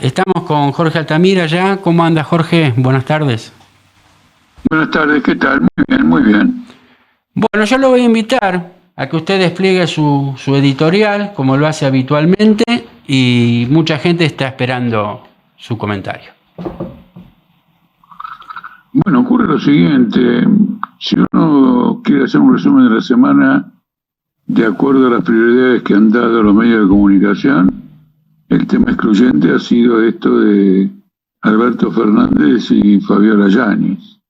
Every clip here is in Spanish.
Estamos con Jorge Altamira ya. ¿Cómo anda, Jorge? Buenas tardes. Buenas tardes, ¿qué tal? Muy bien, muy bien. Bueno, yo lo voy a invitar a que usted despliegue su editorial, como lo hace habitualmente, y mucha gente está esperando su comentario. Bueno, ocurre lo siguiente. Si uno quiere hacer un resumen de la semana de acuerdo a las prioridades que han dado los medios de comunicación, el tema excluyente ha sido esto de Alberto Fernández y Fabiola Yáñez,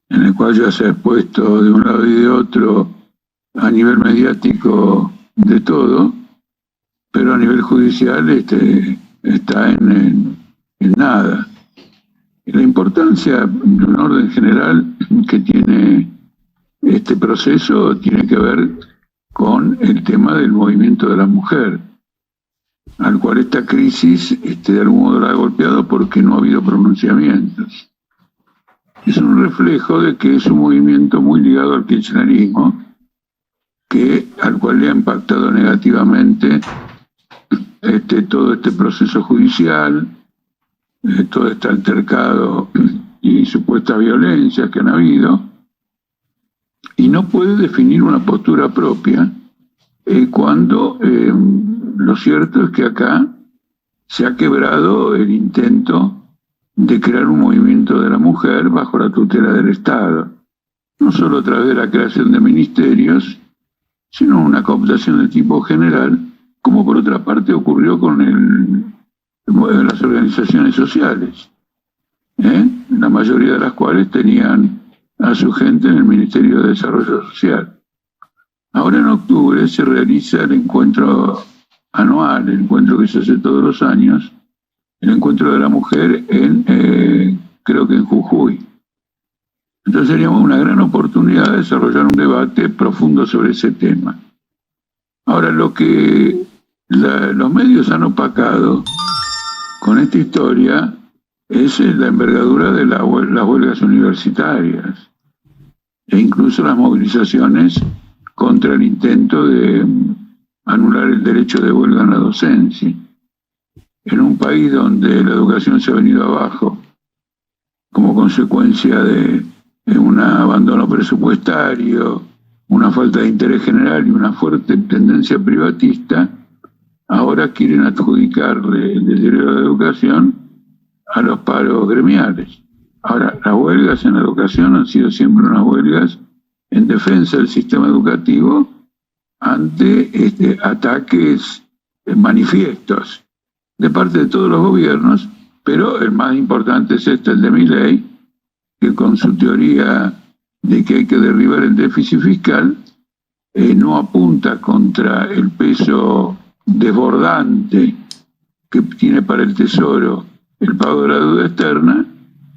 en el cual ya se ha expuesto de un lado y de otro a nivel mediático de todo, pero a nivel judicial está en nada. La importancia de un orden general que tiene este proceso tiene que ver con el tema del movimiento de la mujer, al cual esta crisis de algún modo la ha golpeado porque no ha habido pronunciamientos. Es un reflejo de que es un movimiento muy ligado al kirchnerismo, al cual le ha impactado negativamente todo este proceso judicial, todo este altercado y supuestas violencias que han habido, y no puede definir una postura propia cuando lo cierto es que acá se ha quebrado el intento de crear un movimiento de la mujer bajo la tutela del Estado, no solo a través de la creación de ministerios, sino una cooptación de tipo general, como por otra parte ocurrió con las organizaciones sociales, la mayoría de las cuales tenían a su gente en el Ministerio de Desarrollo Social. Ahora en octubre se realiza el encuentro anual, el encuentro que se hace todos los años, el encuentro de la mujer creo que en Jujuy. Entonces sería una gran oportunidad de desarrollar un debate profundo sobre ese tema. Ahora, lo que los medios han opacado con esta historia es la envergadura de las huelgas universitarias e incluso las movilizaciones contra el intento de anular el derecho de huelga en la docencia. En un país donde la educación se ha venido abajo como consecuencia de un abandono presupuestario, una falta de interés general y una fuerte tendencia privatista, ahora quieren adjudicarle el deterioro de la educación a los paros gremiales. Ahora, las huelgas en la educación han sido siempre unas huelgas en defensa del sistema educativo ante ataques manifiestos de parte de todos los gobiernos, pero el más importante es el de Milei, que con su teoría de que hay que derribar el déficit fiscal, no apunta contra el peso desbordante que tiene para el Tesoro el pago de la deuda externa,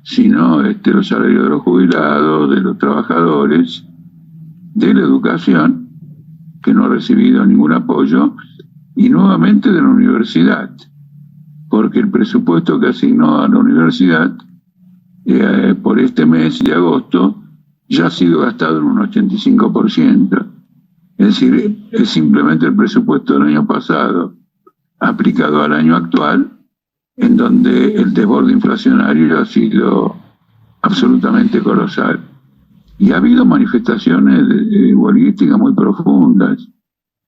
sino los salarios de los jubilados, de los trabajadores, de la educación, que no ha recibido ningún apoyo, y nuevamente de la universidad, porque el presupuesto que asignó a la universidad por este mes de agosto ya ha sido gastado en un 85%. Es decir, es simplemente el presupuesto del año pasado aplicado al año actual, en donde el desborde inflacionario ha sido absolutamente colosal. Y ha habido manifestaciones huelguísticas muy profundas.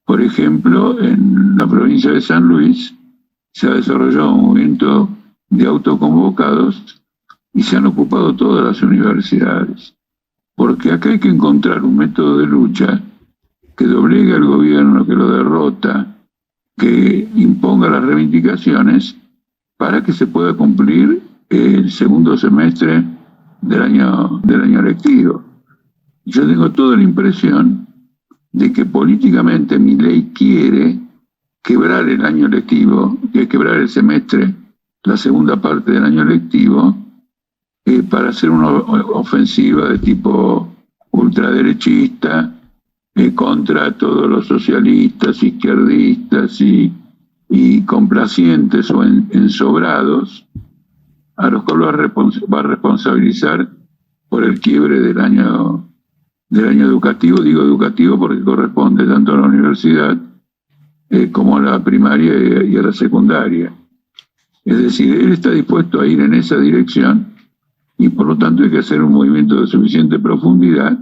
Por ejemplo, en la provincia de San Luis se ha desarrollado un movimiento de autoconvocados y se han ocupado todas las universidades. Porque acá hay que encontrar un método de lucha que doblegue al gobierno, que lo derrota, que imponga las reivindicaciones para que se pueda cumplir el segundo semestre del año lectivo. Yo tengo toda la impresión de que políticamente Milei quiere quebrar el año lectivo, quebrar el semestre, la segunda parte del año lectivo, para hacer una ofensiva de tipo ultraderechista contra todos los socialistas, izquierdistas y complacientes o ensobrados, a los cuales va a responsabilizar por el quiebre del año educativo. Digo educativo porque corresponde tanto a la universidad como a la primaria y a la secundaria. Es decir, él está dispuesto a ir en esa dirección y por lo tanto hay que hacer un movimiento de suficiente profundidad,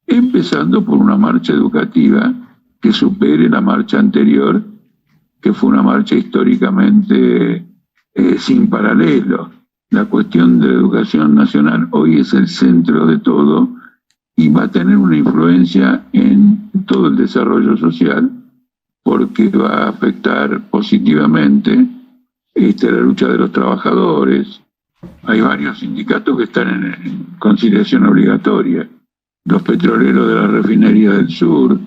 empezando por una marcha educativa que supere la marcha anterior, que fue una marcha históricamente sin paralelo. La cuestión de la educación nacional hoy es el centro de todo y va a tener una influencia en todo el desarrollo social porque va a afectar positivamente la lucha de los trabajadores. Hay varios sindicatos que están en conciliación obligatoria. Los petroleros de la refinería del sur,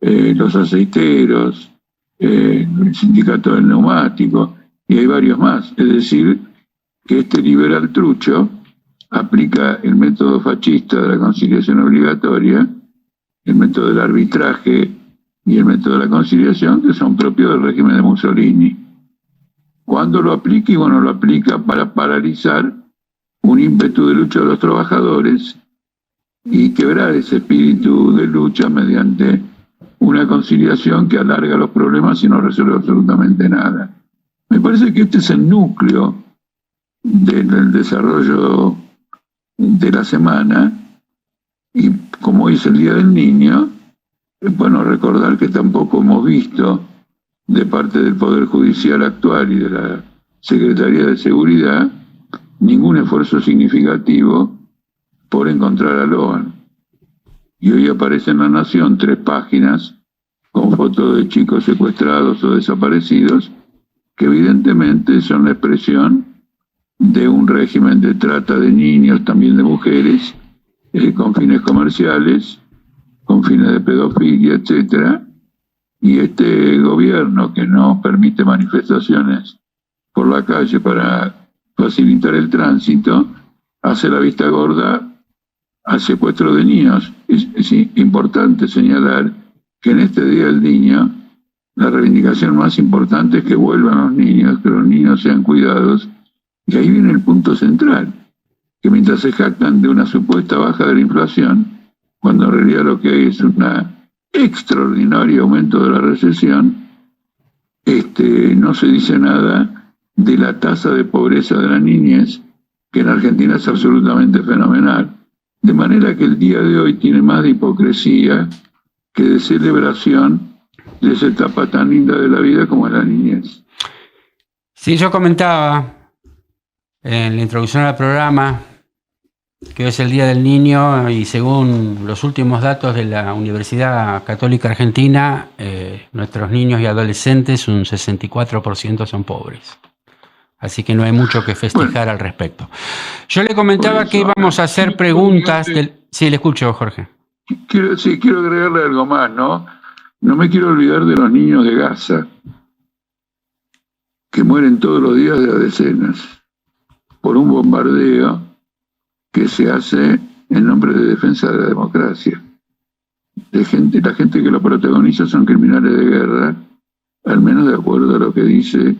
los aceiteros, el sindicato del neumático, y hay varios más. Es decir, que este liberal trucho aplica el método fascista de la conciliación obligatoria, el método del arbitraje y el método de la conciliación, que son propios del régimen de Mussolini. Cuando lo aplica, y bueno, lo aplica para paralizar un ímpetu de lucha de los trabajadores y quebrar ese espíritu de lucha mediante una conciliación que alarga los problemas y no resuelve absolutamente nada. Me parece que este es el núcleo del desarrollo de la semana, y como hoy es el Día del Niño, es bueno recordar que tampoco hemos visto de parte del Poder Judicial actual y de la Secretaría de Seguridad ningún esfuerzo significativo por encontrar a Loan. Y hoy aparece en La Nación 3 páginas con fotos de chicos secuestrados o desaparecidos que evidentemente son la expresión de un régimen de trata de niños, también de mujeres, con fines comerciales, con fines de pedofilia, etcétera. Y este gobierno que no permite manifestaciones por la calle para facilitar el tránsito, hace la vista gorda al secuestro de niños. Es importante señalar que en este Día del Niño la reivindicación más importante es que vuelvan los niños, que los niños sean cuidados, y ahí viene el punto central, que mientras se jactan de una supuesta baja de la inflación, cuando en realidad lo que hay es un extraordinario aumento de la recesión, no se dice nada de la tasa de pobreza de la niñez, que en Argentina es absolutamente fenomenal. De manera que el día de hoy tiene más de hipocresía que de celebración de esa etapa tan linda de la vida como es la niñez. Sí, yo comentaba en la introducción al programa que hoy es el Día del Niño y según los últimos datos de la Universidad Católica Argentina, nuestros niños y adolescentes, un 64% son pobres. Así que no hay mucho que festejar al respecto. Yo le comentaba que íbamos a hacer preguntas. Sí, le escucho, Jorge. Quiero agregarle algo más, ¿no? No me quiero olvidar de los niños de Gaza, que mueren todos los días de a decenas por un bombardeo que se hace en nombre de defensa de la democracia. La gente que lo protagoniza son criminales de guerra, al menos de acuerdo a lo que dice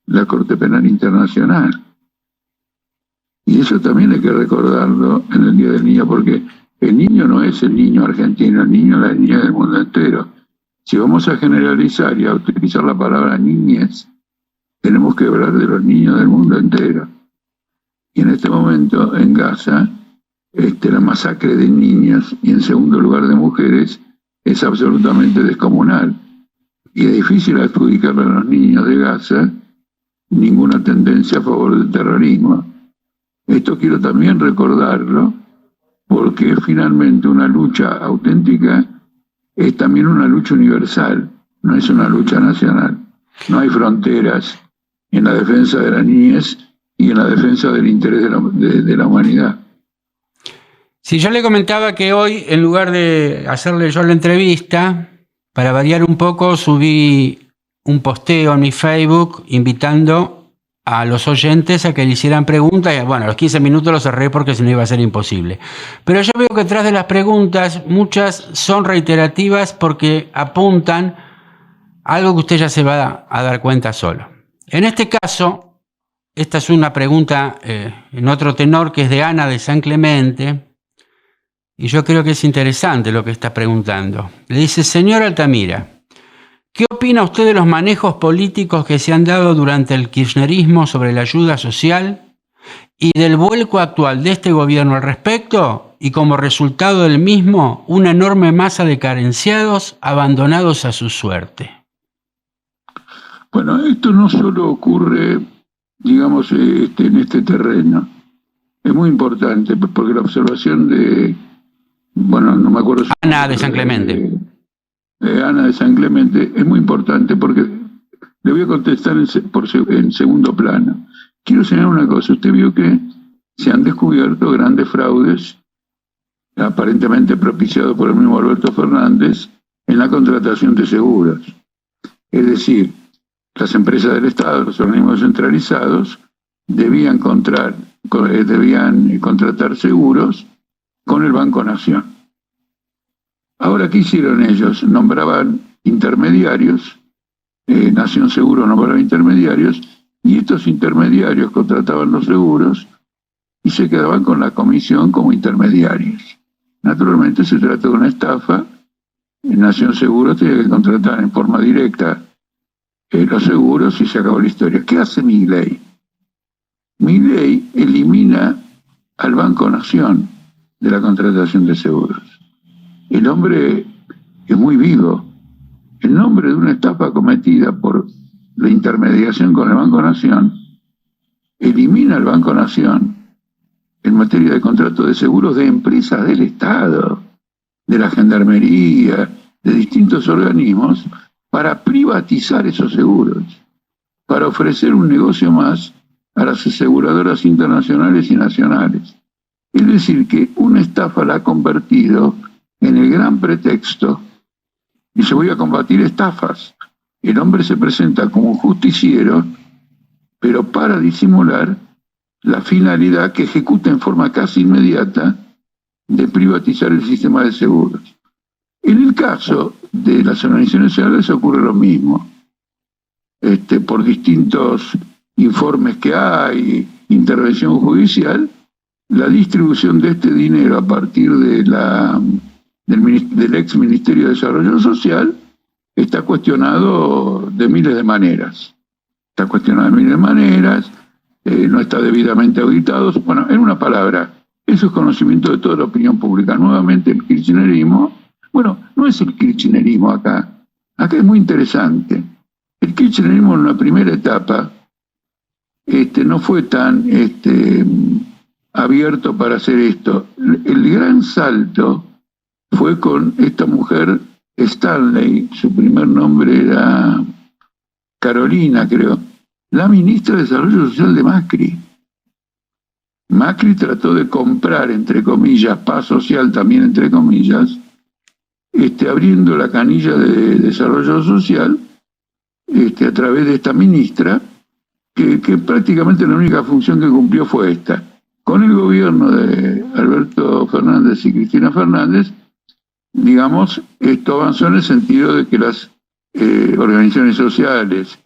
la Corte Penal Internacional. Y eso también hay que recordarlo en el Día del Niño, porque el niño no es el niño argentino, el niño es la niña del mundo entero. Si vamos a generalizar y a utilizar la palabra niñez, tenemos que hablar de los niños del mundo entero. Y en este momento, en Gaza, la masacre de niños y en segundo lugar de mujeres es absolutamente descomunal. Y es difícil adjudicarle a los niños de Gaza ninguna tendencia a favor del terrorismo. Esto quiero también recordarlo, porque finalmente una lucha auténtica es también una lucha universal, no es una lucha nacional. No hay fronteras en la defensa de la niñez y en la defensa del interés de la humanidad. Sí, yo le comentaba que hoy, en lugar de hacerle yo la entrevista, para variar un poco, subí un posteo en mi Facebook invitando a los oyentes a que le hicieran preguntas. Y bueno, a los 15 minutos lo cerré porque si no iba a ser imposible. Pero yo veo que detrás de las preguntas, muchas son reiterativas porque apuntan a algo que usted ya se va a dar cuenta solo. En este caso, esta es una pregunta en otro tenor, que es de Ana de San Clemente, y yo creo que es interesante lo que está preguntando. Le dice: señor Altamira, ¿Qué opina usted de los manejos políticos que se han dado durante el kirchnerismo sobre la ayuda social y del vuelco actual de este gobierno al respecto, y como resultado del mismo, una enorme masa de carenciados abandonados a su suerte? Bueno, esto no solo ocurre, digamos, en este terreno. Es muy importante porque la observación de, bueno, no me acuerdo. Ana de San Clemente. Ana de San Clemente es muy importante porque le voy a contestar en segundo plano. Quiero señalar una cosa. Usted vio que se han descubierto grandes fraudes, aparentemente propiciados por el mismo Alberto Fernández, en la contratación de seguros. Es decir, las empresas del Estado, los organismos centralizados, debían contratar seguros con el Banco Nación. Ahora, ¿qué hicieron ellos? Nombraban intermediarios, Nación Seguro nombraba intermediarios, y estos intermediarios contrataban los seguros y se quedaban con la comisión como intermediarios. Naturalmente se trata de una estafa. Nación Seguro tenía que contratar en forma directa los seguros y se acabó la historia. ¿Qué hace Milei? Milei elimina al Banco Nación de la contratación de seguros. El hombre es muy vivo. En nombre de una estafa cometida por la intermediación con el Banco Nación, elimina al Banco Nación en materia de contrato de seguros de empresas del Estado, de la Gendarmería, de distintos organismos, para privatizar esos seguros, para ofrecer un negocio más a las aseguradoras internacionales y nacionales. Es decir, que una estafa la ha convertido en el gran pretexto. Dice, voy a combatir estafas. El hombre se presenta como un justiciero, pero para disimular la finalidad que ejecuta en forma casi inmediata de privatizar el sistema de seguros. En el caso de las organizaciones sociales ocurre lo mismo. Por distintos informes que hay, intervención judicial, la distribución de este dinero a partir de del ex Ministerio de Desarrollo Social está cuestionado de miles de maneras. No está debidamente auditado. Bueno, en una palabra, eso es conocimiento de toda la opinión pública. Nuevamente el kirchnerismo, bueno, no es el kirchnerismo acá es muy interesante. El kirchnerismo en la primera etapa no fue tan abierto para hacer esto. El gran salto fue con esta mujer Stanley, su primer nombre era Carolina, creo, la ministra de Desarrollo Social de Macri. Macri trató de comprar, entre comillas, paz social también, entre comillas, abriendo la canilla de Desarrollo Social a través de esta ministra, que prácticamente la única función que cumplió fue esta. Con el gobierno de Alberto Fernández y Cristina Fernández, digamos, esto avanzó en el sentido de que las organizaciones sociales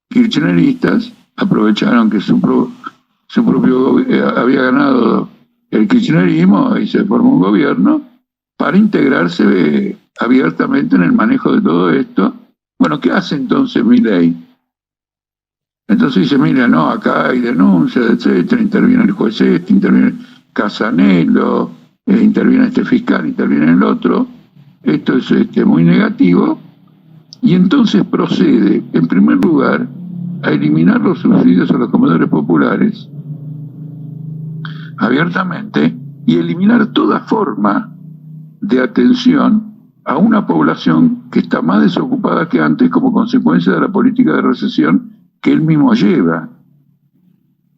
kirchneristas aprovecharon que su propio había ganado el kirchnerismo y se formó un gobierno para integrarse abiertamente en el manejo de todo esto. Bueno, ¿qué hace entonces Milei? Entonces dice, mira, no, acá hay denuncias, etcétera, interviene el juez interviene Casanelo, interviene este fiscal, interviene el otro. Esto es muy negativo. Y entonces procede, en primer lugar, a eliminar los subsidios a los comedores populares abiertamente y eliminar toda forma de atención a una población que está más desocupada que antes como consecuencia de la política de recesión que él mismo lleva.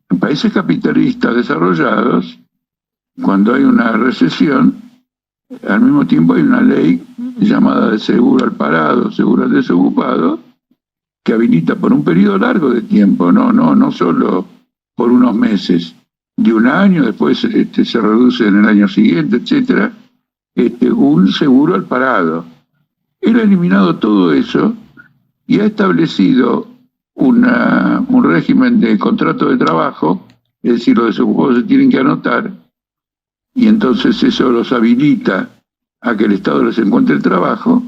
En países capitalistas desarrollados, cuando hay una recesión, al mismo tiempo hay una ley llamada de seguro al parado, seguro al desocupado, que habilita por un periodo largo de tiempo, no solo por unos meses, de un año, después se reduce en el año siguiente, etcétera, un seguro al parado. Él ha eliminado todo eso y ha establecido un régimen de contrato de trabajo, es decir, los desocupados se tienen que anotar, y entonces eso los habilita a que el Estado les encuentre el trabajo,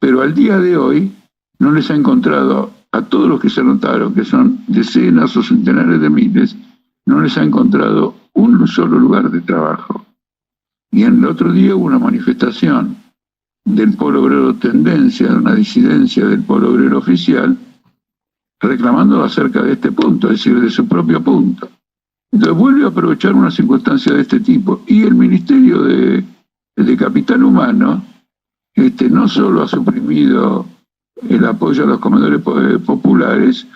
pero al día de hoy no les ha encontrado, a todos los que se anotaron, que son decenas o centenares de miles, no les ha encontrado un solo lugar de trabajo. Y el otro día hubo una manifestación del Polo Obrero Tendencia, una disidencia del Polo Obrero Oficial, reclamando acerca de este punto, es decir, de su propio punto. Entonces vuelve a aprovechar una circunstancia de este tipo. Y el Ministerio de Capital Humano no solo ha suprimido el apoyo a los comedores populares,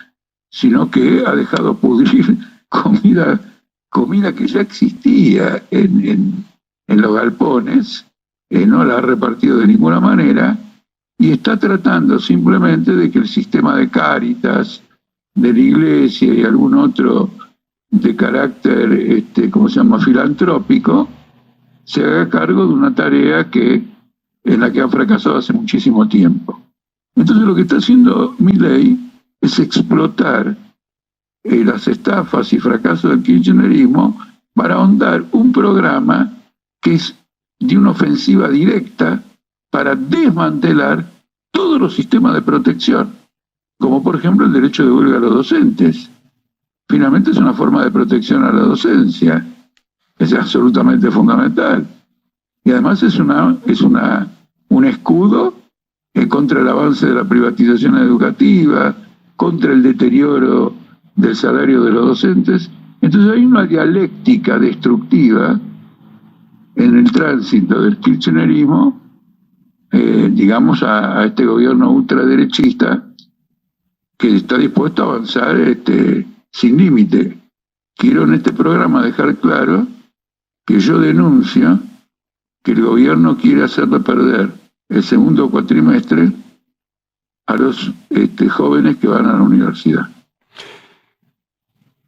sino que ha dejado pudrir comida que ya existía en los galpones, no la ha repartido de ninguna manera, y está tratando simplemente de que el sistema de Cáritas, de la Iglesia y algún otro de carácter, filantrópico, se haga cargo de una tarea en la que ha fracasado hace muchísimo tiempo. Entonces lo que está haciendo Milei es explotar las estafas y fracasos del kirchnerismo para ahondar un programa que es de una ofensiva directa para desmantelar todos los sistemas de protección, como por ejemplo el derecho de huelga a los docentes. Finalmente es una forma de protección a la docencia, es absolutamente fundamental. Y además es un escudo contra el avance de la privatización educativa, contra el deterioro del salario de los docentes. Entonces hay una dialéctica destructiva en el tránsito del kirchnerismo, a este gobierno ultraderechista que está dispuesto a avanzar sin límite. Quiero en este programa dejar claro que yo denuncio que el gobierno quiere hacerle perder el segundo cuatrimestre a los jóvenes que van a la universidad.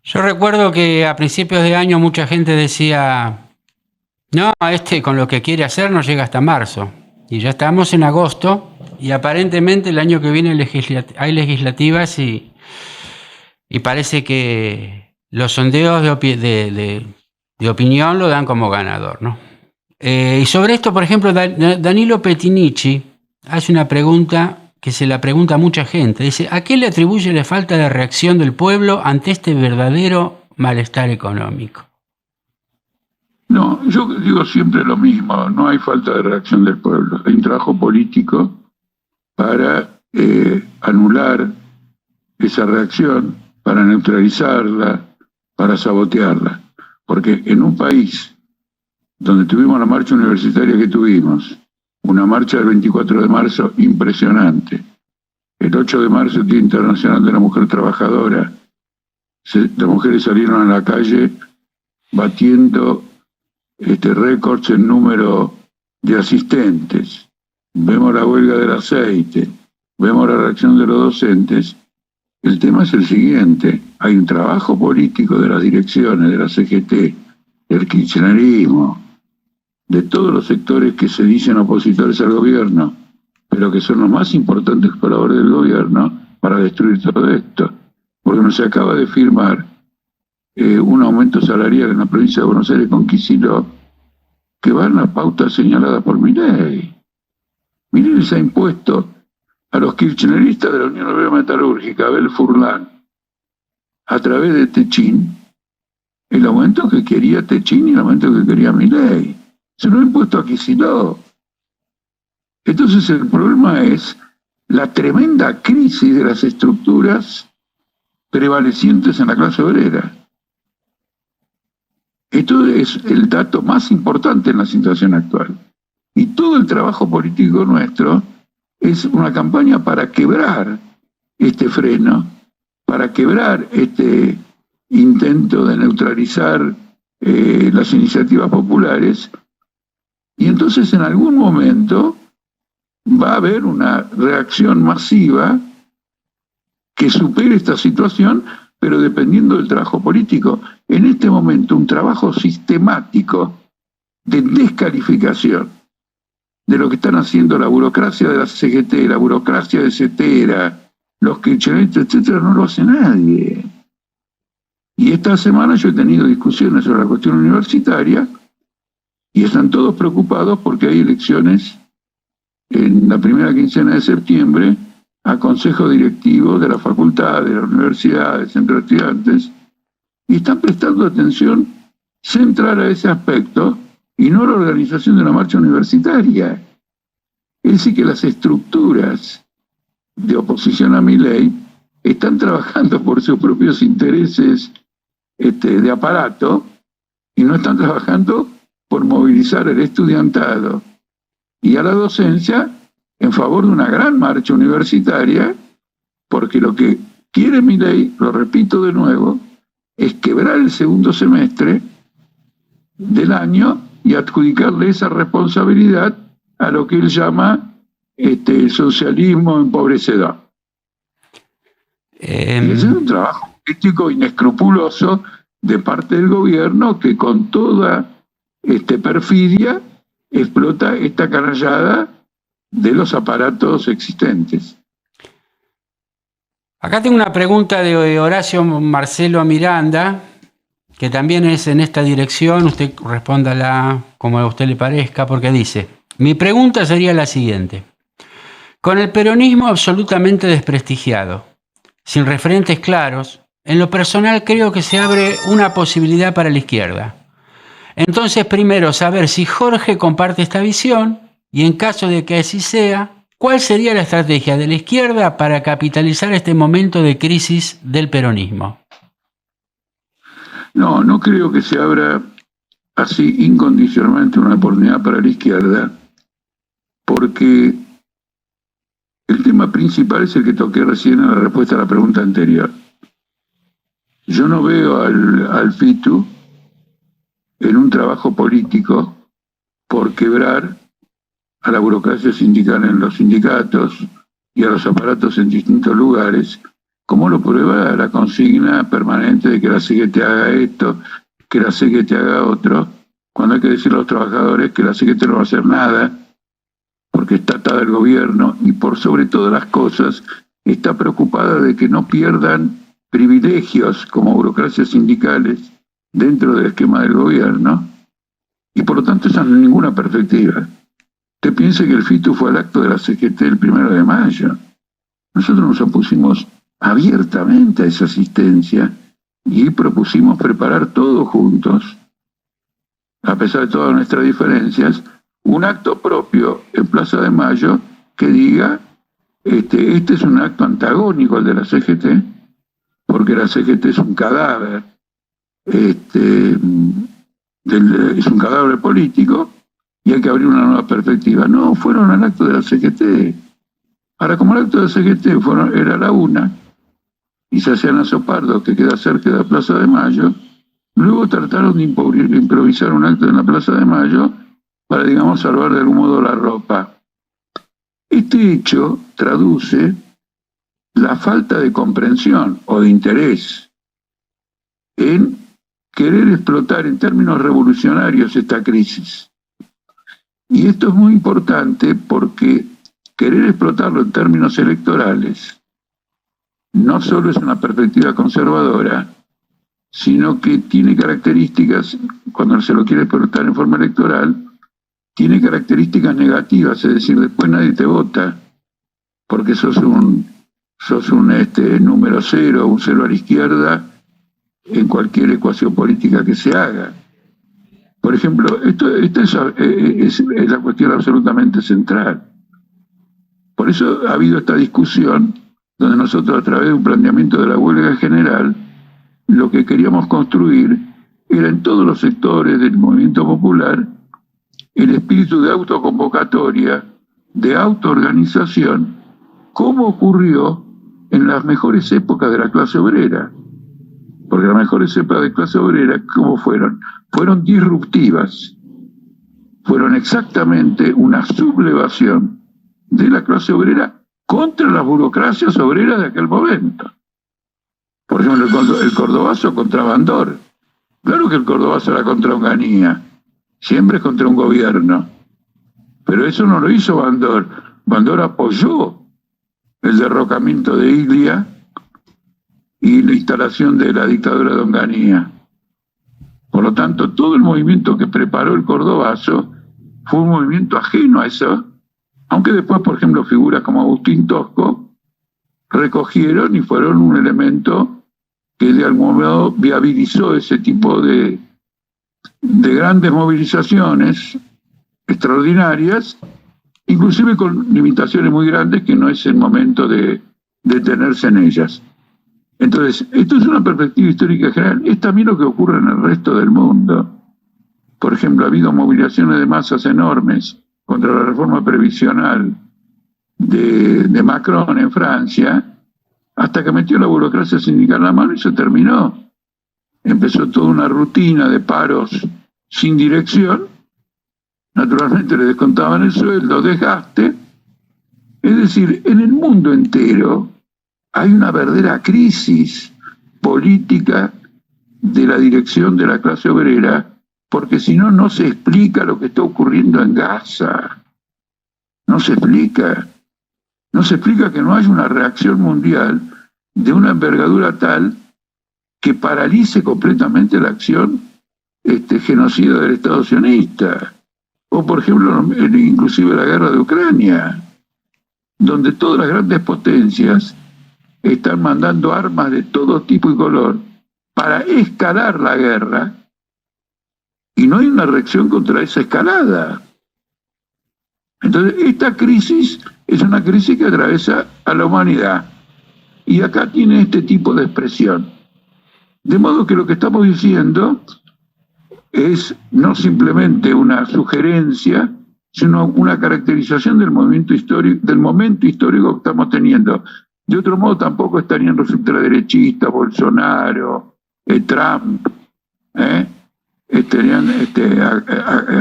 Yo recuerdo que a principios de año mucha gente decía, no, con lo que quiere hacer no llega hasta marzo. Y ya estamos en agosto y aparentemente el año que viene hay legislativas y parece que los sondeos de opinión lo dan como ganador, ¿no? Y sobre esto, por ejemplo, Danilo Petinici hace una pregunta que se la pregunta a mucha gente. Dice, ¿a qué le atribuye la falta de reacción del pueblo ante este verdadero malestar económico? No, yo digo siempre lo mismo, no hay falta de reacción del pueblo, hay un trabajo político para anular esa reacción, para neutralizarla, para sabotearla. Porque en un país donde tuvimos la marcha universitaria que tuvimos, una marcha del 24 de marzo impresionante, el 8 de marzo, Día Internacional de la Mujer Trabajadora, las mujeres salieron a la calle batiendo récords en número de asistentes. Vemos la huelga del aceite, vemos la reacción de los docentes. El tema es el siguiente: hay un trabajo político de las direcciones de la CGT, del kirchnerismo, de todos los sectores que se dicen opositores al gobierno, pero que son los más importantes colaboradores del gobierno, para destruir todo esto. Porque no se acaba de firmar un aumento salarial en la provincia de Buenos Aires con Kicillof, que va en la pauta señalada por Milei. Milei les ha impuesto a los kirchneristas de la Unión Obrera Metalúrgica, Abel Furlan, a través de Techín, el aumento que quería Techín y el aumento que quería Milei. Se lo ha impuesto a Kicillof. Entonces el problema es la tremenda crisis de las estructuras prevalecientes en la clase obrera. Esto es el dato más importante en la situación actual. Y todo el trabajo político nuestro es una campaña para quebrar este freno, para quebrar este intento de neutralizar las iniciativas populares, y entonces en algún momento va a haber una reacción masiva que supere esta situación, pero dependiendo del trabajo político. En este momento, un trabajo sistemático de descalificación de lo que están haciendo la burocracia de la CGT, la burocracia de CETERA, los kirchneristas, etcétera, no lo hace nadie. Y esta semana yo he tenido discusiones sobre la cuestión universitaria y están todos preocupados porque hay elecciones en la primera quincena de septiembre a consejos directivos de la facultad, de la universidad, del centro de estudiantes, y están prestando atención central a ese aspecto y no a la organización de una marcha universitaria. Es decir, que las estructuras de oposición a Milei están trabajando por sus propios intereses de aparato y no están trabajando por movilizar al estudiantado y a la docencia en favor de una gran marcha universitaria, porque lo que quiere Milei, lo repito de nuevo, es quebrar el segundo semestre del año y adjudicarle esa responsabilidad a lo que él llama el socialismo empobrecedor. Y ese es un trabajo político inescrupuloso de parte del gobierno que con toda perfidia explota esta canallada de los aparatos existentes. Acá tengo una pregunta de Horacio Marcelo Miranda, que también es en esta dirección. Usted respóndala como a usted le parezca, porque dice: mi pregunta sería la siguiente. Con el peronismo absolutamente desprestigiado, sin referentes claros, en lo personal creo que se abre una posibilidad para la izquierda. Entonces, primero, saber si Jorge comparte esta visión y, en caso de que así sea, ¿cuál sería la estrategia de la izquierda para capitalizar este momento de crisis del peronismo? No creo que se abra así incondicionalmente una oportunidad para la izquierda, porque el tema principal es el que toqué recién en la respuesta a la pregunta anterior. Yo no veo al FITU en un trabajo político por quebrar a la burocracia sindical en los sindicatos y a los aparatos en distintos lugares, como lo prueba la consigna permanente de que la CGT haga esto, que la CGT haga otro, cuando hay que decirle a los trabajadores que la CGT no va a hacer nada, porque está atada al gobierno y por sobre todas las cosas está preocupada de que no pierdan privilegios como burocracias sindicales dentro del esquema del gobierno, y por lo tanto esa no es ninguna perspectiva. Usted piensa que el FITU fue al acto de la CGT el 1 de mayo. Nosotros nos opusimos abiertamente a esa asistencia y propusimos preparar todos juntos, a pesar de todas nuestras diferencias, un acto propio en Plaza de Mayo que diga, este es un acto antagónico al de la CGT, porque la CGT es un cadáver, es un cadáver político y hay que abrir una nueva perspectiva. No, fueron al acto de la CGT. Ahora, como el acto de la CGT era la una, y se hacían a Sopardo, que queda cerca de la Plaza de Mayo, luego trataron de improvisar un acto en la Plaza de Mayo para, digamos, salvar de algún modo la ropa. Este hecho traduce la falta de comprensión o de interés en querer explotar en términos revolucionarios esta crisis. Y esto es muy importante porque querer explotarlo en términos electorales no solo es una perspectiva conservadora, sino que tiene características, cuando se lo quiere explotar en forma electoral, tiene características negativas, es decir, después nadie te vota, porque sos un número cero, un cero a la izquierda, en cualquier ecuación política que se haga. Por ejemplo, esta es la cuestión absolutamente central. Por eso ha habido esta discusión, donde nosotros, a través de un planteamiento de la huelga general, lo que queríamos construir era en todos los sectores del movimiento popular el espíritu de autoconvocatoria, de autoorganización, como ocurrió en las mejores épocas de la clase obrera. Porque las mejores épocas de clase obrera, ¿cómo fueron? Fueron disruptivas. Fueron exactamente una sublevación de la clase obrera contra las burocracias obreras de aquel momento. Por ejemplo, el cordobazo contra Bandor. Claro que el cordobazo era contra Onganía, siempre es contra un gobierno. Pero eso no lo hizo Bandor. Bandor apoyó el derrocamiento de Iglia y la instalación de la dictadura de Onganía. Por lo tanto, todo el movimiento que preparó el cordobazo fue un movimiento ajeno a eso, aunque después, por ejemplo, figuras como Agustín Tosco recogieron y fueron un elemento que de algún modo viabilizó ese tipo de grandes movilizaciones extraordinarias, inclusive con limitaciones muy grandes que no es el momento de detenerse en ellas. Entonces, esto es una perspectiva histórica general. Es también lo que ocurre en el resto del mundo. Por ejemplo, ha habido movilizaciones de masas enormes contra la reforma previsional de Macron en Francia, hasta que metió la burocracia sindical en la mano y se terminó. Empezó toda una rutina de paros sin dirección. Naturalmente le descontaban el sueldo, desgaste. Es decir, en el mundo entero hay una verdadera crisis política de la dirección de la clase obrera, porque si no, no se explica lo que está ocurriendo en Gaza. No se explica. No se explica que no haya una reacción mundial de una envergadura tal que paralice completamente la acción genocida del Estado sionista. O, por ejemplo, inclusive la guerra de Ucrania, donde todas las grandes potencias están mandando armas de todo tipo y color para escalar la guerra, y no hay una reacción contra esa escalada. Entonces, esta crisis es una crisis que atraviesa a la humanidad, y acá tiene este tipo de expresión. De modo que lo que estamos diciendo es no simplemente una sugerencia, sino una caracterización del momento histórico que estamos teniendo. De otro modo, tampoco estarían los ultraderechistas, Bolsonaro, Trump, estarían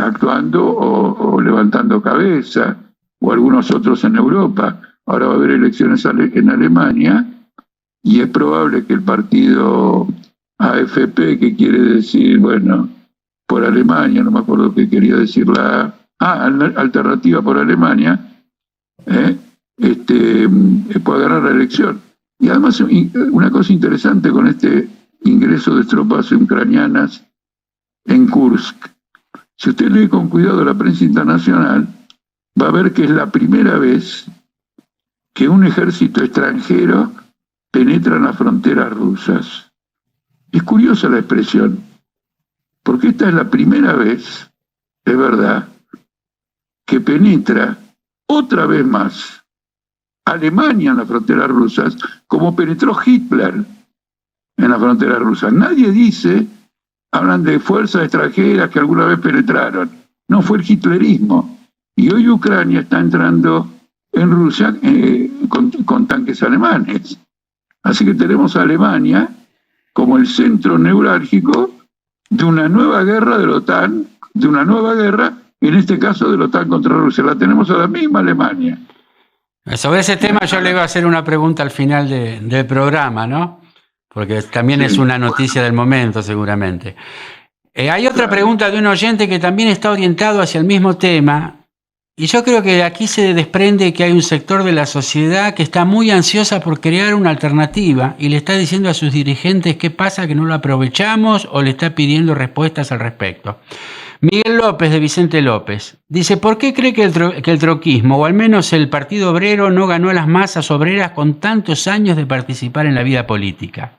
actuando o levantando cabeza, o algunos otros en Europa. Ahora va a haber elecciones en Alemania, y es probable que el partido AFP, que quiere decir, bueno, por Alemania, no me acuerdo qué quería decir Alternativa por Alemania, pueda ganar la elección. Y además, una cosa interesante con este ingreso de tropas ucranianas en Kursk, si usted lee con cuidado la prensa internacional, va a ver que es la primera vez que un ejército extranjero penetra en las fronteras rusas. Es curiosa la expresión, porque esta es la primera vez, es verdad, que penetra otra vez más Alemania en las fronteras rusas, como penetró Hitler en las fronteras rusas. Nadie dice, hablan de fuerzas extranjeras que alguna vez penetraron. No, fue el hitlerismo. Y hoy Ucrania está entrando en Rusia con tanques alemanes. Así que tenemos a Alemania como el centro neurálgico de una nueva guerra de la OTAN, de una nueva guerra, en este caso de la OTAN contra Rusia. La tenemos a la misma Alemania. Sobre ese tema yo le iba a hacer una pregunta al final del programa, ¿no? Porque también es una noticia del momento, seguramente. Hay otra pregunta de un oyente que también está orientado hacia el mismo tema, y yo creo que de aquí se desprende que hay un sector de la sociedad que está muy ansiosa por crear una alternativa y le está diciendo a sus dirigentes qué pasa, que no lo aprovechamos, o le está pidiendo respuestas al respecto. Miguel López, de Vicente López, dice: ¿por qué cree que el troquismo, o al menos el Partido Obrero, no ganó a las masas obreras con tantos años de participar en la vida política?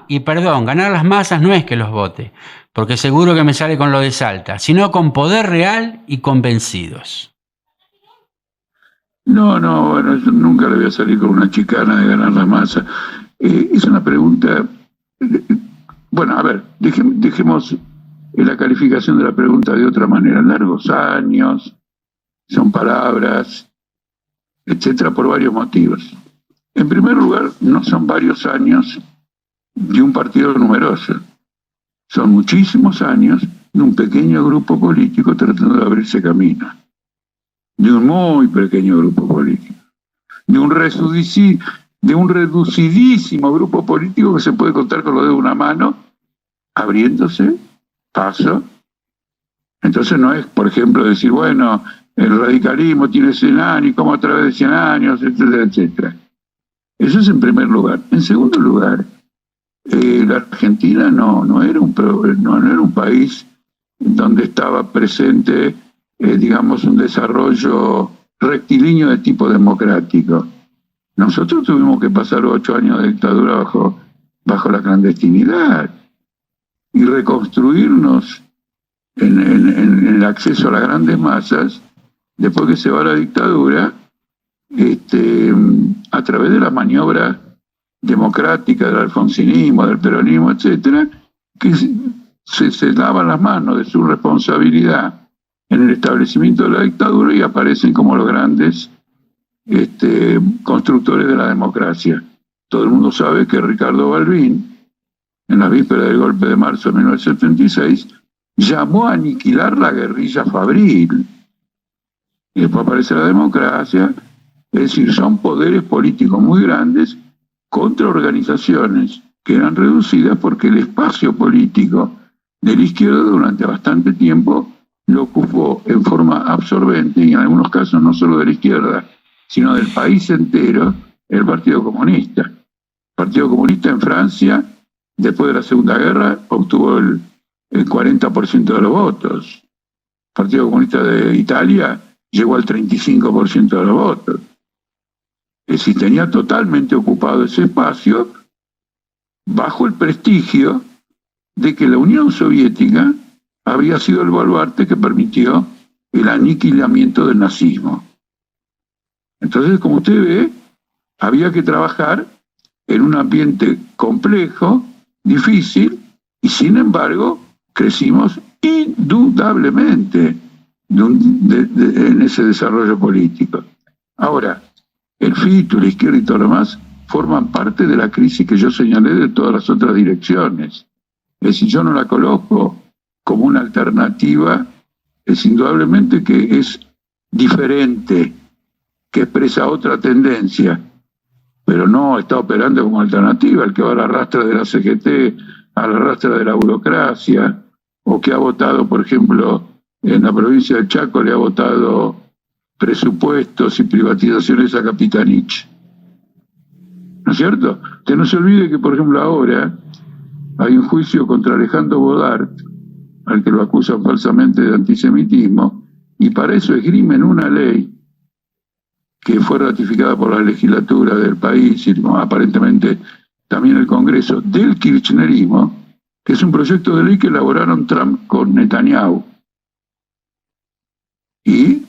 Y perdón, ganar a las masas no es que los vote, porque seguro que me sale con lo de Salta, sino con poder real y convencidos. No, bueno, yo nunca le voy a salir con una chicana de ganar la masa. Es una pregunta... Bueno, a ver, dejemos la calificación de la pregunta de otra manera. Largos años, son palabras, etcétera, por varios motivos. En primer lugar, no son varios años de un partido numeroso. Son muchísimos años de un pequeño grupo político tratando de abrirse camino. De un muy pequeño grupo político. De un reducidísimo grupo político que se puede contar con lo de una mano, abriéndose paso. Entonces no es, por ejemplo, decir, bueno, el radicalismo tiene 100 años, como a través de 100 años, etcétera, etcétera. Eso es en primer lugar. En segundo lugar, la Argentina no era un país donde estaba presente, digamos, un desarrollo rectilíneo de tipo democrático. Nosotros tuvimos que pasar 8 años de dictadura bajo la clandestinidad y reconstruirnos en el acceso a las grandes masas después que se va la dictadura, a través de la maniobra democrática del alfonsinismo, del peronismo, etcétera, que se lavan las manos de su responsabilidad en el establecimiento de la dictadura y aparecen como los grandes constructores de la democracia. Todo el mundo sabe que Ricardo Balbín, en la víspera del golpe de marzo de 1976, llamó a aniquilar la guerrilla fabril. Y después aparece la democracia. Es decir, son poderes políticos muy grandes contra organizaciones que eran reducidas porque el espacio político de la izquierda durante bastante tiempo lo ocupó en forma absorbente, y en algunos casos no solo de la izquierda, sino del país entero, el Partido Comunista. El Partido Comunista en Francia, después de la Segunda Guerra, obtuvo el 40% de los votos. El Partido Comunista de Italia llegó al 35% de los votos. Es decir, tenía totalmente ocupado ese espacio bajo el prestigio de que la Unión Soviética había sido el baluarte que permitió el aniquilamiento del nazismo. Entonces, como usted ve, había que trabajar en un ambiente complejo, difícil, y sin embargo crecimos indudablemente en ese desarrollo político. Ahora, el FITU, la izquierda y todo lo demás forman parte de la crisis que yo señalé de todas las otras direcciones. Es decir, yo no la coloco como una alternativa, es indudablemente que es diferente, que expresa otra tendencia, pero no está operando como alternativa. El que va a la rastra de la CGT, a la rastra de la burocracia, o que ha votado, por ejemplo, en la provincia de Chaco, le ha votado presupuestos y privatizaciones a Capitanich. ¿No es cierto? Que no se olvide que, por ejemplo, ahora hay un juicio contra Alejandro Bodart, al que lo acusan falsamente de antisemitismo, y para eso esgrimen una ley que fue ratificada por la legislatura del país y aparentemente también el Congreso del kirchnerismo, que es un proyecto de ley que elaboraron Trump con Netanyahu. Y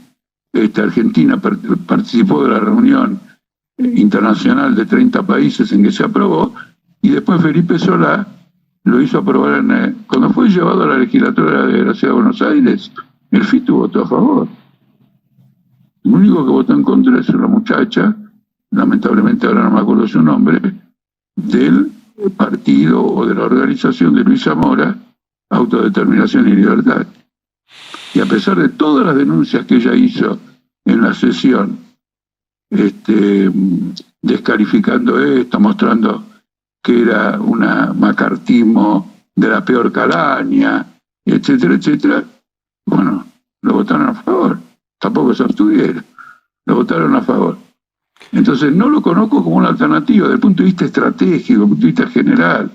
Argentina participó de la reunión internacional de 30 países en que se aprobó, y después Felipe Solá lo hizo aprobar cuando fue llevado a la legislatura de la Ciudad de Buenos Aires. El FITU votó a favor. El único que votó en contra es una muchacha, lamentablemente ahora no me acuerdo su nombre, del partido o de la organización de Luis Zamora, Autodeterminación y Libertad. Y a pesar de todas las denuncias que ella hizo en la sesión, descalificando esto, mostrando que era un macartismo de la peor calaña, etcétera, etcétera, bueno, lo votaron a favor. Tampoco se abstuvieron, lo votaron a favor. Entonces no lo conozco como una alternativa desde el punto de vista estratégico, desde el punto de vista general.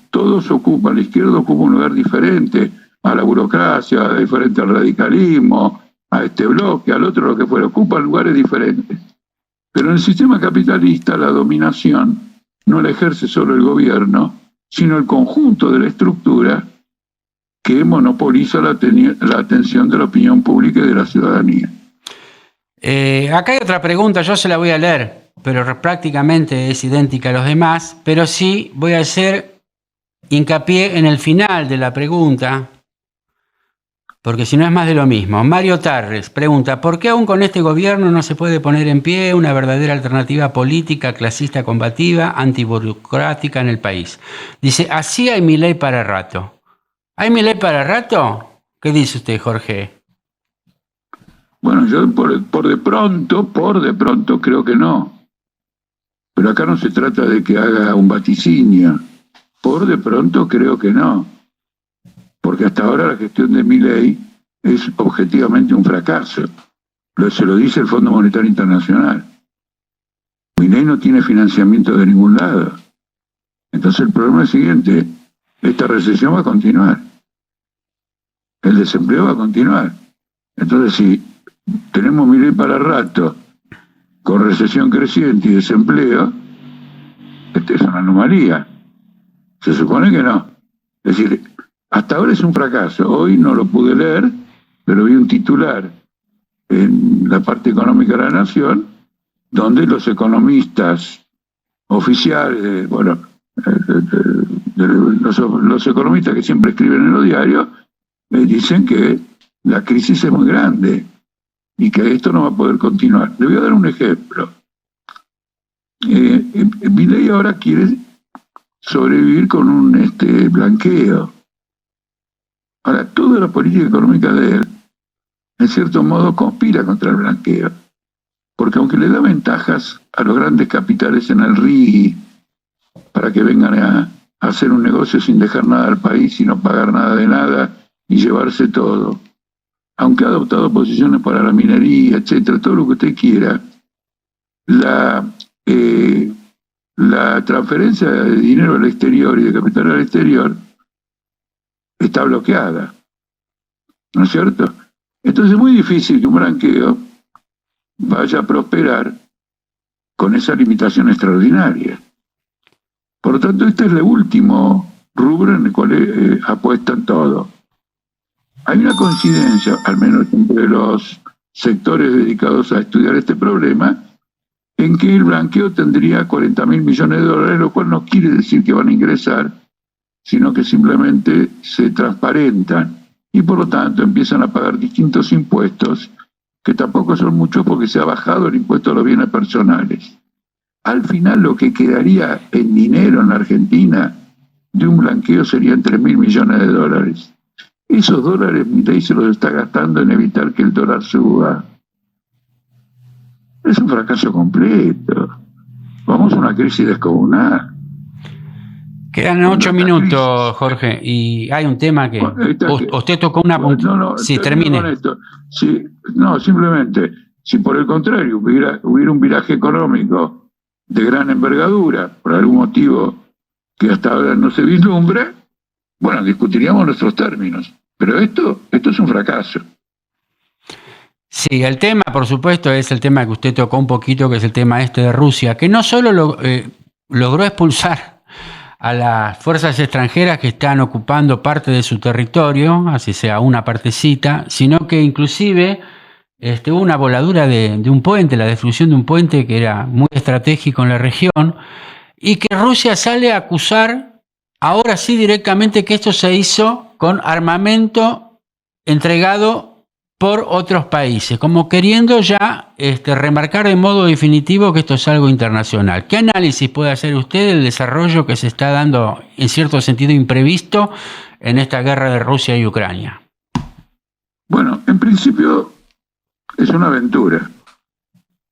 Todos ocupan, la izquierda ocupa un lugar diferente a la burocracia, diferente al radicalismo, a este bloque, al otro, lo que fuera, ocupan lugares diferentes. Pero en el sistema capitalista la dominación no la ejerce solo el gobierno, sino el conjunto de la estructura que monopoliza la atención de la opinión pública y de la ciudadanía. Acá hay otra pregunta, yo se la voy a leer, pero prácticamente es idéntica a los demás, pero sí voy a hacer hincapié en el final de la pregunta, porque si no es más de lo mismo. Mario Tarres pregunta, ¿por qué aún con este gobierno no se puede poner en pie una verdadera alternativa política, clasista, combativa, antiburocrática en el país? Dice, así hay Milei para rato. ¿Hay Milei para rato? ¿Qué dice usted, Jorge? Bueno, yo por de pronto creo que no. Pero acá no se trata de que haga un vaticinio. Por de pronto creo que no. Porque hasta ahora la gestión de Milei es objetivamente un fracaso. Se lo dice el Fondo Monetario Internacional. Milei no tiene financiamiento de ningún lado. Entonces el problema es el siguiente: esta recesión va a continuar. El desempleo va a continuar. Entonces, si tenemos Milei para rato, con recesión creciente y desempleo, es una anomalía. Se supone que no. Es decir, hasta ahora es un fracaso. Hoy no lo pude leer, pero vi un titular en la parte económica de la Nación, donde los economistas oficiales, los economistas que siempre escriben en los diarios, dicen que la crisis es muy grande y que esto no va a poder continuar. Le voy a dar un ejemplo. Milei ahora quiere sobrevivir con un blanqueo. Ahora, toda la política económica de él, en cierto modo, conspira contra el blanqueo. Porque aunque le da ventajas a los grandes capitales en el RIGI para que vengan a hacer un negocio sin dejar nada al país y no pagar nada de nada y llevarse todo, aunque ha adoptado posiciones para la minería, etcétera, todo lo que usted quiera, la transferencia de dinero al exterior y de capital al exterior está bloqueada, ¿no es cierto? Entonces es muy difícil que un blanqueo vaya a prosperar con esa limitación extraordinaria. Por lo tanto, este es el último rubro en el cual apuestan todo. Hay una coincidencia, al menos entre los sectores dedicados a estudiar este problema, en que el blanqueo tendría 40.000 millones de dólares, lo cual no quiere decir que van a ingresar, sino que simplemente se transparentan y por lo tanto empiezan a pagar distintos impuestos, que tampoco son muchos porque se ha bajado el impuesto a los bienes personales. Al final lo que quedaría en dinero en la Argentina de un blanqueo serían 3.000 millones de dólares. Esos dólares Milei se los está gastando en evitar que el dólar suba. Es un fracaso completo. Vamos a una crisis descomunal. Quedan 8 minutos, Jorge, y hay un tema que usted tocó una... Sí, termine. Con esto. Sí, no, simplemente, si por el contrario hubiera un viraje económico de gran envergadura, por algún motivo que hasta ahora no se vislumbra, bueno, discutiríamos nuestros términos. Pero esto es un fracaso. Sí, el tema, por supuesto, es el tema que usted tocó un poquito, que es el tema de Rusia, que no solo logró expulsar a las fuerzas extranjeras que están ocupando parte de su territorio, así sea una partecita, sino que inclusive hubo una voladura de un puente, la destrucción de un puente que era muy estratégico en la región, y que Rusia sale a acusar, ahora sí directamente, que esto se hizo con armamento entregado por otros países, como queriendo ya remarcar de modo definitivo que esto es algo internacional. ¿Qué análisis puede hacer usted del desarrollo que se está dando, en cierto sentido imprevisto, en esta guerra de Rusia y Ucrania? Bueno, en principio es una aventura.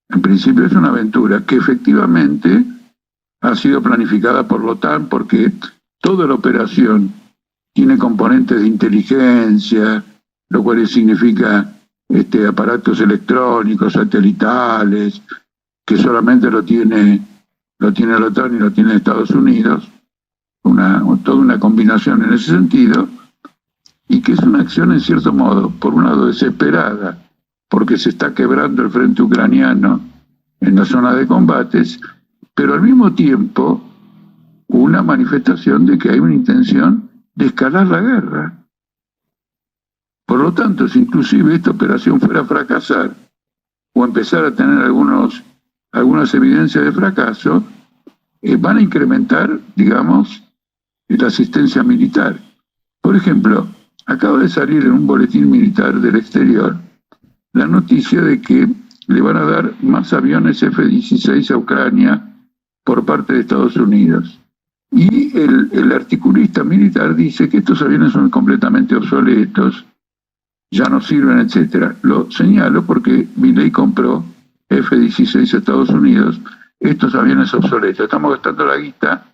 En principio es una aventura que efectivamente ha sido planificada por la OTAN, porque toda la operación tiene componentes de inteligencia, lo cual significa aparatos electrónicos, satelitales, que solamente lo tiene la OTAN y lo tiene Estados Unidos, toda una combinación en ese sentido, y que es una acción en cierto modo, por un lado desesperada, porque se está quebrando el frente ucraniano en la zona de combates, pero al mismo tiempo una manifestación de que hay una intención de escalar la guerra. Por lo tanto, si inclusive esta operación fuera a fracasar o empezar a tener algunas evidencias de fracaso, van a incrementar, digamos, la asistencia militar. Por ejemplo, acaba de salir en un boletín militar del exterior la noticia de que le van a dar más aviones F-16 a Ucrania por parte de Estados Unidos. Y el articulista militar dice que estos aviones son completamente obsoletos, ya no sirven, etcétera. Lo señalo porque Milei compró F-16 a Estados Unidos, estos aviones obsoletos. Estamos gastando la guita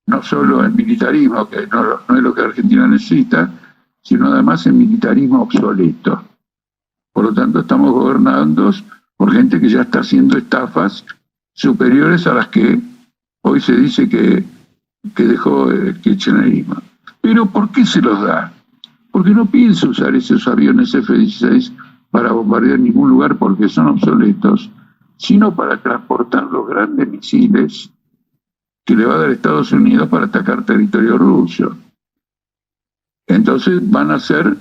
no solo en militarismo, que no es lo que Argentina necesita, sino además en militarismo obsoleto. Por lo tanto, estamos gobernando por gente que ya está haciendo estafas superiores a las que hoy se dice que dejó el kirchnerismo. Pero ¿por qué se los da? Porque no piensa usar esos aviones F-16 para bombardear ningún lugar porque son obsoletos, sino para transportar los grandes misiles que le va a dar Estados Unidos para atacar territorio ruso. Entonces van a ser,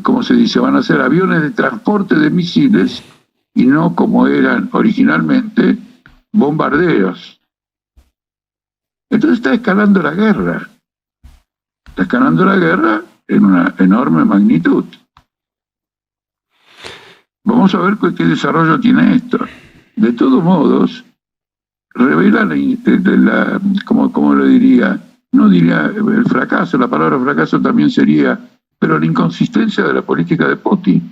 como se dice, van a ser aviones de transporte de misiles y no como eran originalmente bombardeos. Entonces está escalando la guerra. Está escalando la guerra en una enorme magnitud. Vamos a ver qué desarrollo tiene esto. De todos modos, revela como lo diría, no diría el fracaso, la palabra fracaso también sería, pero la inconsistencia de la política de Putin.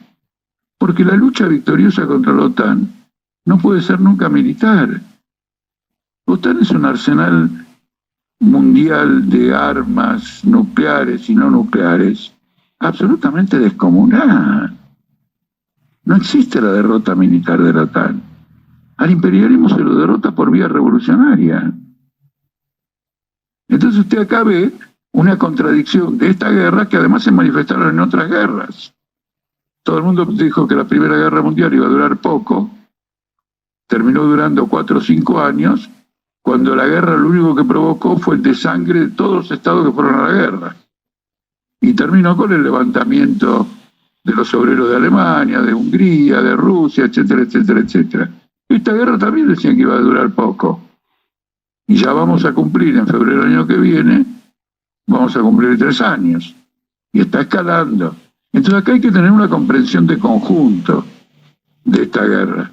Porque la lucha victoriosa contra la OTAN no puede ser nunca militar. OTAN es un arsenal mundial de armas nucleares y no nucleares absolutamente descomunal. No existe la derrota militar de la OTAN. Al imperialismo se lo derrota por vía revolucionaria. Entonces usted acá ve una contradicción de esta guerra que además se manifestaron en otras guerras. Todo el mundo dijo que la Primera Guerra Mundial iba a durar poco, terminó durando 4 o 5 años, cuando la guerra lo único que provocó fue el desangre de todos los estados que fueron a la guerra. Y terminó con el levantamiento de los obreros de Alemania, de Hungría, de Rusia, etcétera, etcétera, etcétera. Esta guerra también decían que iba a durar poco. Y ya vamos a cumplir en febrero del año que viene, vamos a cumplir 3 años. Y está escalando. Entonces acá hay que tener una comprensión de conjunto de esta guerra.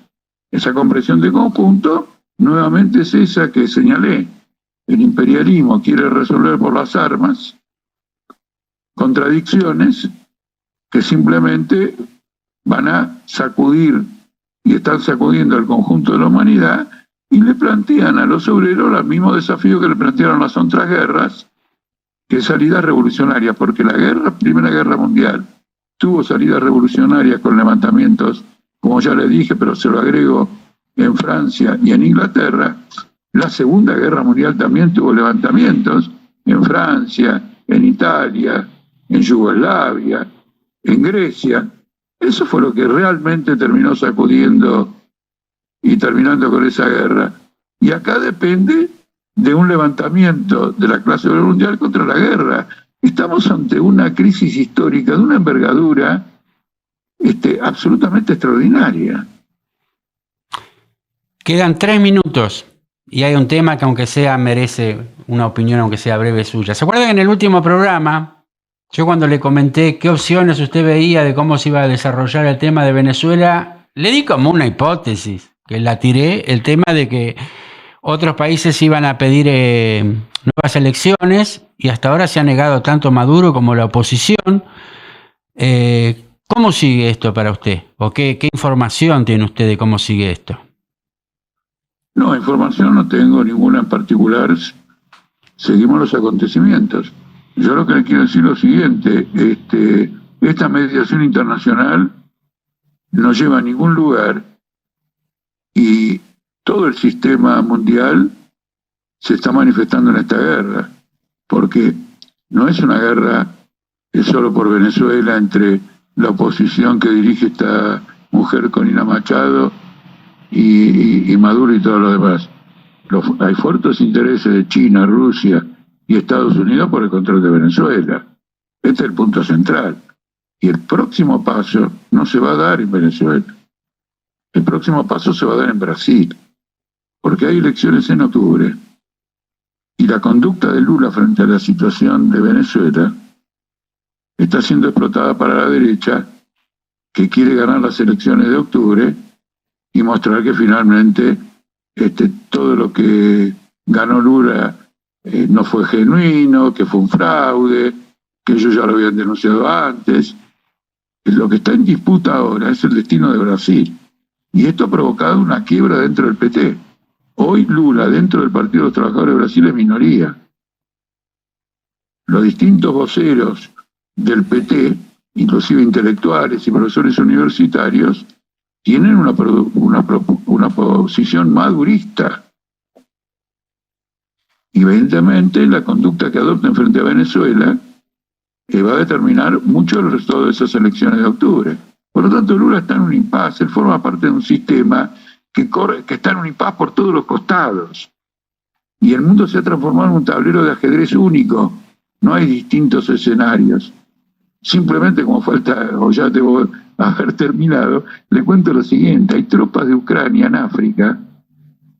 Esa comprensión de conjunto nuevamente es esa que señalé. El imperialismo quiere resolver por las armas contradicciones que simplemente van a sacudir y están sacudiendo al conjunto de la humanidad y le plantean a los obreros el mismo desafío que le plantearon las otras guerras, que es salida revolucionaria, porque la Primera Guerra Mundial tuvo salidas revolucionarias con levantamientos, como ya le dije, pero se lo agrego, en Francia y en Inglaterra. La Segunda Guerra Mundial también tuvo levantamientos en Francia, en Italia, en Yugoslavia, en Grecia. Eso fue lo que realmente terminó sacudiendo y terminando con esa guerra. Y acá depende de un levantamiento de la clase obrera mundial contra la guerra. Estamos ante una crisis histórica de una envergadura absolutamente extraordinaria. Quedan 3 minutos y hay un tema que aunque sea merece una opinión, aunque sea breve, suya. ¿Se acuerdan que en el último programa, yo cuando le comenté qué opciones usted veía de cómo se iba a desarrollar el tema de Venezuela, le di como una hipótesis, que la tiré, el tema de que otros países iban a pedir nuevas elecciones y hasta ahora se ha negado tanto Maduro como la oposición. ¿Cómo sigue esto para usted? ¿O qué información tiene usted de cómo sigue esto? No, información no tengo ninguna en particular. Seguimos los acontecimientos. Yo lo que le quiero decir es lo siguiente, esta mediación internacional no lleva a ningún lugar y todo el sistema mundial se está manifestando en esta guerra, porque no es una guerra solo por Venezuela entre la oposición que dirige esta mujer Corina Machado y Maduro y todo lo demás. Hay fuertes intereses de China, Rusia y Estados Unidos por el control de Venezuela. Este es el punto central. Y el próximo paso no se va a dar en Venezuela. El próximo paso se va a dar en Brasil, porque hay elecciones en octubre. Y la conducta de Lula frente a la situación de Venezuela está siendo explotada para la derecha, que quiere ganar las elecciones de octubre y mostrar que finalmente todo lo que ganó Lula no fue genuino, que fue un fraude, que ellos ya lo habían denunciado antes. Lo que está en disputa ahora es el destino de Brasil. Y esto ha provocado una quiebra dentro del PT. Hoy Lula, dentro del Partido de los Trabajadores de Brasil, es minoría. Los distintos voceros del PT, inclusive intelectuales y profesores universitarios, tienen una posición madurista. Y evidentemente la conducta que adopten frente a Venezuela va a determinar mucho el resto de esas elecciones de octubre. Por lo tanto, Lula está en un impasse, él forma parte de un sistema que está en un impas por todos los costados. Y el mundo se ha transformado en un tablero de ajedrez único. No hay distintos escenarios. Simplemente, como falta, o ya debo haber terminado, le cuento lo siguiente. Hay tropas de Ucrania en África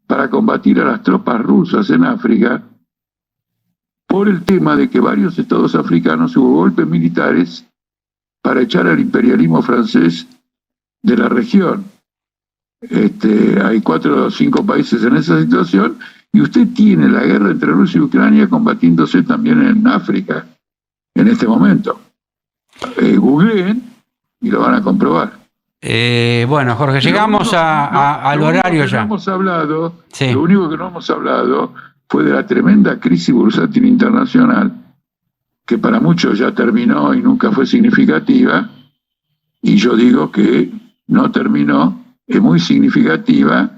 para combatir a las tropas rusas en África por el tema de que varios estados africanos hubo golpes militares para echar al imperialismo francés de la región. Hay 4 o 5 países en esa situación y usted tiene la guerra entre Rusia y Ucrania combatiéndose también en África en este momento. Googleen y lo van a comprobar. Bueno, Jorge, llegamos al horario ya. Sí. Lo único que no hemos hablado fue de la tremenda crisis bursátil internacional, que para muchos ya terminó y nunca fue significativa, y yo digo que no terminó, es muy significativa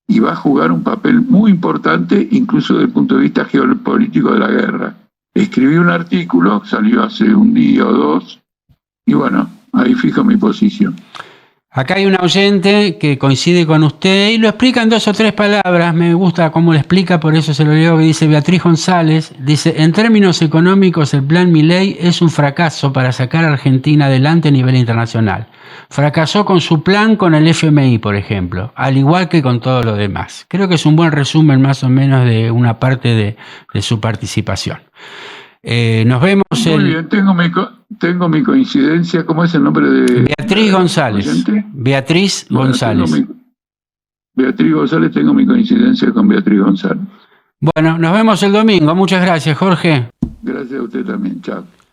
y va a jugar un papel muy importante incluso desde el punto de vista geopolítico de la guerra. Escribí un artículo, salió hace un día o 2, y bueno, ahí fijo mi posición. Acá hay un oyente que coincide con usted y lo explica en 2 o 3 palabras. Me gusta cómo lo explica, por eso se lo leo, que dice Beatriz González. Dice, en términos económicos el plan Milei es un fracaso para sacar a Argentina adelante a nivel internacional. Fracasó con su plan con el FMI, por ejemplo, al igual que con todo lo demás. Creo que es un buen resumen más o menos de una parte de su participación. Nos vemos. Muy bien, tengo mi coincidencia. ¿Cómo es el nombre de Beatriz González? Beatriz González. Beatriz González, tengo mi coincidencia con Beatriz González. Bueno, nos vemos el domingo. Muchas gracias, Jorge. Gracias a usted también. Chao.